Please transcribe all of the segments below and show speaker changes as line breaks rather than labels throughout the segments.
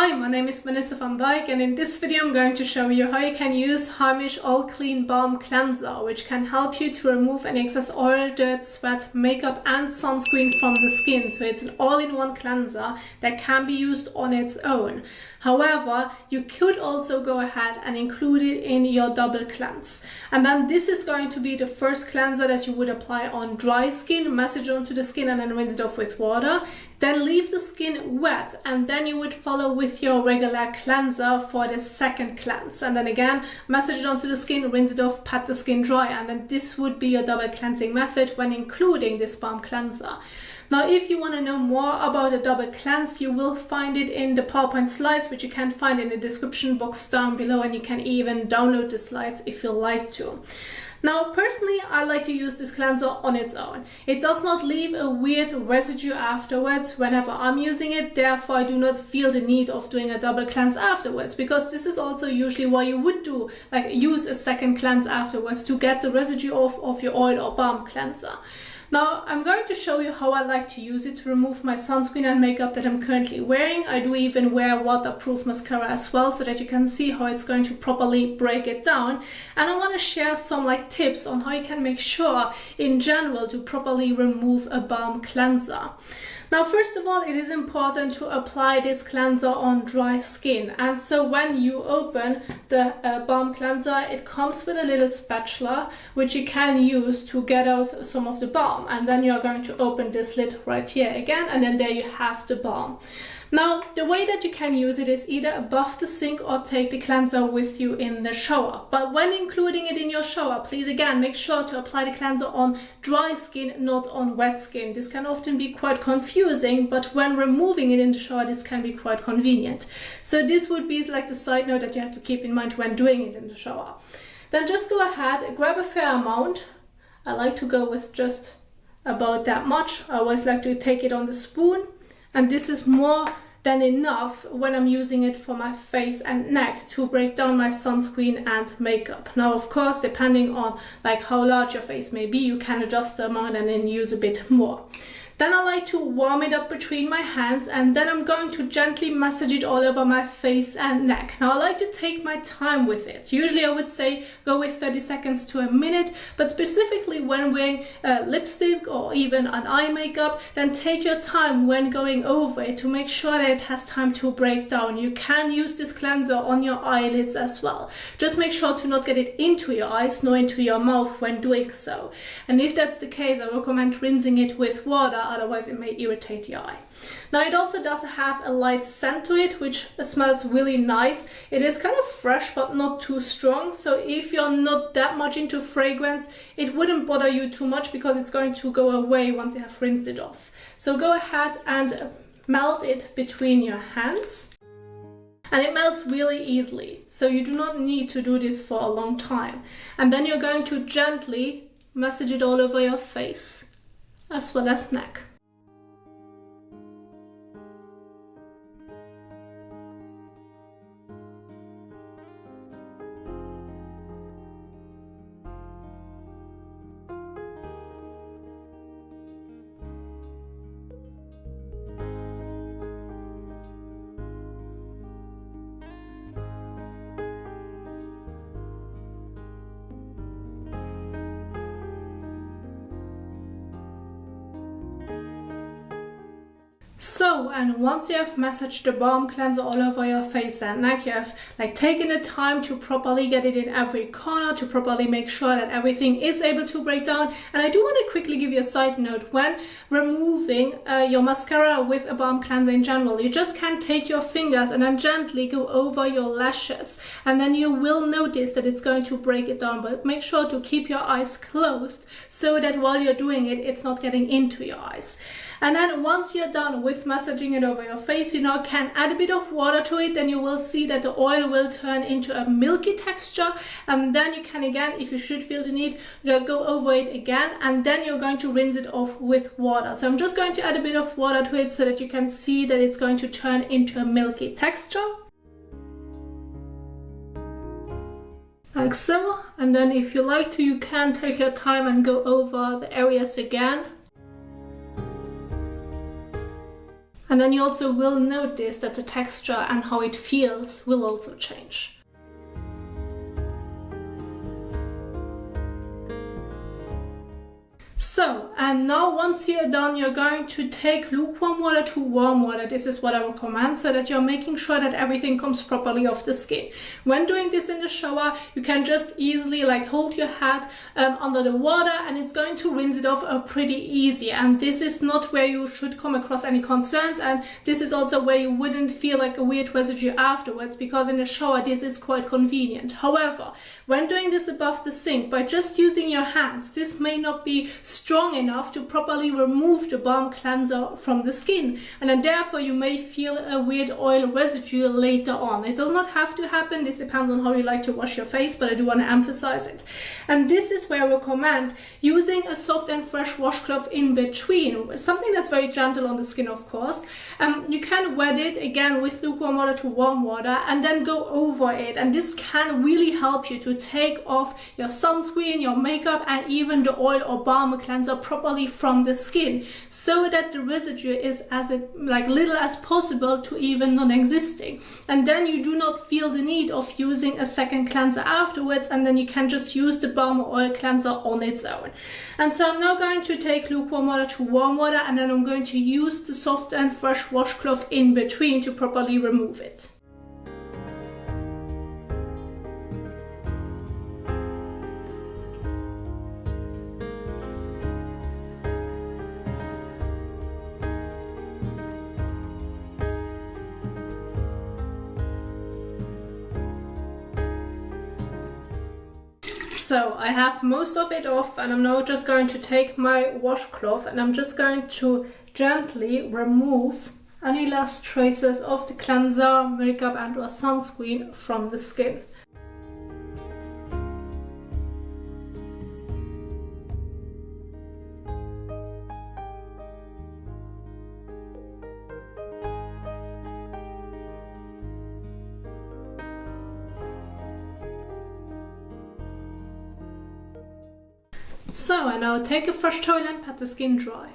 Hi, my name is Vanessa van Dijk, and in this video I'm going to show you how you can use Heimish All Clean Balm Cleanser, which can help you to remove any excess oil, dirt, sweat, makeup and sunscreen from the skin. So it's an all-in-one cleanser that can be used on its own. However, you could also go ahead and include it in your double cleanse. And then this is going to be the first cleanser that you would apply on dry skin, massage onto the skin and then rinse it off with water. Then leave the skin wet, and then you would follow with your regular cleanser for the second cleanse. And then again, massage it onto the skin, rinse it off, pat the skin dry, and then this would be your double cleansing method when including this balm cleanser. Now, if you want to know more about a double cleanse, you will find it in the PowerPoint slides, which you can find in the description box down below, and you can even download the slides if you like to. Now, personally, I like to use this cleanser on its own. It does not leave a weird residue afterwards whenever I'm using it, therefore I do not feel the need of doing a double cleanse afterwards, because this is also usually why you would do, use a second cleanse afterwards to get the residue off of your oil or balm cleanser. Now, I'm going to show you how I like to use it to remove my sunscreen and makeup that I'm currently wearing. I do even wear waterproof mascara as well, so that you can see how it's going to properly break it down. And I want to share some tips on how you can make sure in general to properly remove a balm cleanser. Now, first of all, it is important to apply this cleanser on dry skin. And so when you open the balm cleanser, it comes with a little spatula, which you can use to get out some of the balm. And then you're going to open this lid right here again, and then there you have the balm. Now, the way that you can use it is either above the sink or take the cleanser with you in the shower. But when including it in your shower, please again make sure to apply the cleanser on dry skin, not on wet skin. This can often be quite confusing, but when removing it in the shower, this can be quite convenient. So this would be the side note that you have to keep in mind when doing it in the shower. Then just go ahead, grab a fair amount. I like to go with just about that much. I always like to take it on the spoon. And this is more than enough when I'm using it for my face and neck to break down my sunscreen and makeup. Now, of course, depending on how large your face may be, you can adjust the amount and then use a bit more. Then I like to warm it up between my hands, and then I'm going to gently massage it all over my face and neck. Now, I like to take my time with it. Usually I would say go with 30 seconds to a minute, but specifically when wearing lipstick or even an eye makeup, then take your time when going over it to make sure that it has time to break down. You can use this cleanser on your eyelids as well. Just make sure to not get it into your eyes nor into your mouth when doing so. And if that's the case, I recommend rinsing it with water, otherwise it may irritate your eye. Now, it also does have a light scent to it, which smells really nice. It is kind of fresh but not too strong, so if you're not that much into fragrance, it wouldn't bother you too much because it's going to go away once you have rinsed it off. So go ahead and melt it between your hands. And it melts really easily, so you do not need to do this for a long time. And then you're going to gently massage it all over your face as well as neck. So, and once you have massaged the balm cleanser all over your face and neck, you have taken the time to properly get it in every corner, to properly make sure that everything is able to break down. And I do want to quickly give you a side note. When removing your mascara with a balm cleanser in general, you just can take your fingers and then gently go over your lashes, and then you will notice that it's going to break it down. But make sure to keep your eyes closed so that while you're doing it, it's not getting into your eyes. And then once you're done with massaging it over your face, you now can add a bit of water to it, and you will see that the oil will turn into a milky texture. And then you can again, if you should feel the need, go over it again, and then you're going to rinse it off with water. So I'm just going to add a bit of water to it so that you can see that it's going to turn into a milky texture. Like so. And then if you like to, you can take your time and go over the areas again. And then you also will notice that the texture and how it feels will also change. So, and now once you're done, you're going to take lukewarm water to warm water. This is what I recommend, so that you're making sure that everything comes properly off the skin. When doing this in the shower, you can just easily like hold your head under the water, and it's going to rinse it off pretty easy. And this is not where you should come across any concerns, and this is also where you wouldn't feel like a weird residue afterwards, because in the shower this is quite convenient. However, when doing this above the sink, by just using your hands, this may not be strong enough to properly remove the balm cleanser from the skin, and then therefore you may feel a weird oil residue later on. It does not have to happen, this depends on how you like to wash your face, but I do want to emphasize it. And this is where I recommend using a soft and fresh washcloth in between, something that's very gentle on the skin, of course. You can wet it again with lukewarm water to warm water and then go over it, and this can really help you to take off your sunscreen, your makeup, and even the oil or balm cleanser properly from the skin, so that the residue is as little as possible to even non-existing. And then you do not feel the need of using a second cleanser afterwards, and then you can just use the balm or oil cleanser on its own. And so I'm now going to take lukewarm water to warm water, and then I'm going to use the soft and fresh washcloth in between to properly remove it. So I have most of it off, and I'm now just going to take my washcloth and I'm just going to gently remove any last traces of the cleanser, makeup and or sunscreen from the skin. So I now take a fresh towel and pat the skin dry.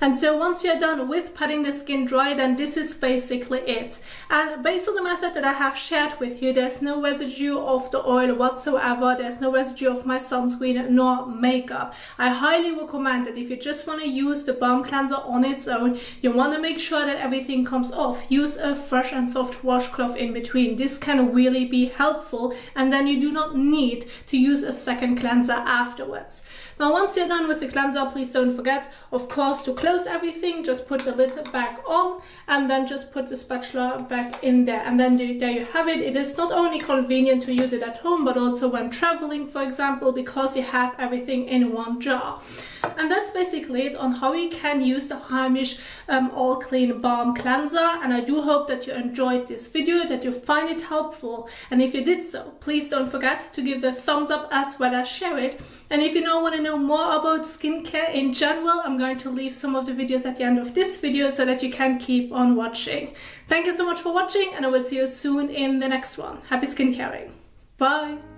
And so once you're done with patting the skin dry, then this is basically it. And based on the method that I have shared with you, there's no residue of the oil whatsoever, there's no residue of my sunscreen nor makeup. I highly recommend that if you just want to use the balm cleanser on its own, you want to make sure that everything comes off, use a fresh and soft washcloth in between. This can really be helpful, and then you do not need to use a second cleanser afterwards. Now once you're done with the cleanser, please don't forget, of course, to close everything. Just put the lid back on and then just put the spatula back in there, and then there you have it. It is not only convenient to use it at home, but also when traveling, for example, because you have everything in one jar. And that's basically it on how you can use the Heimish All Clean Balm Cleanser. And I do hope that you enjoyed this video, that you find it helpful. And if you did so, please don't forget to give the thumbs up as well as share it. And if you now want to know more about skincare in general, I'm going to leave some of the videos at the end of this video so that you can keep on watching. Thank you so much for watching, and I will see you soon in the next one. Happy skincaring. Bye!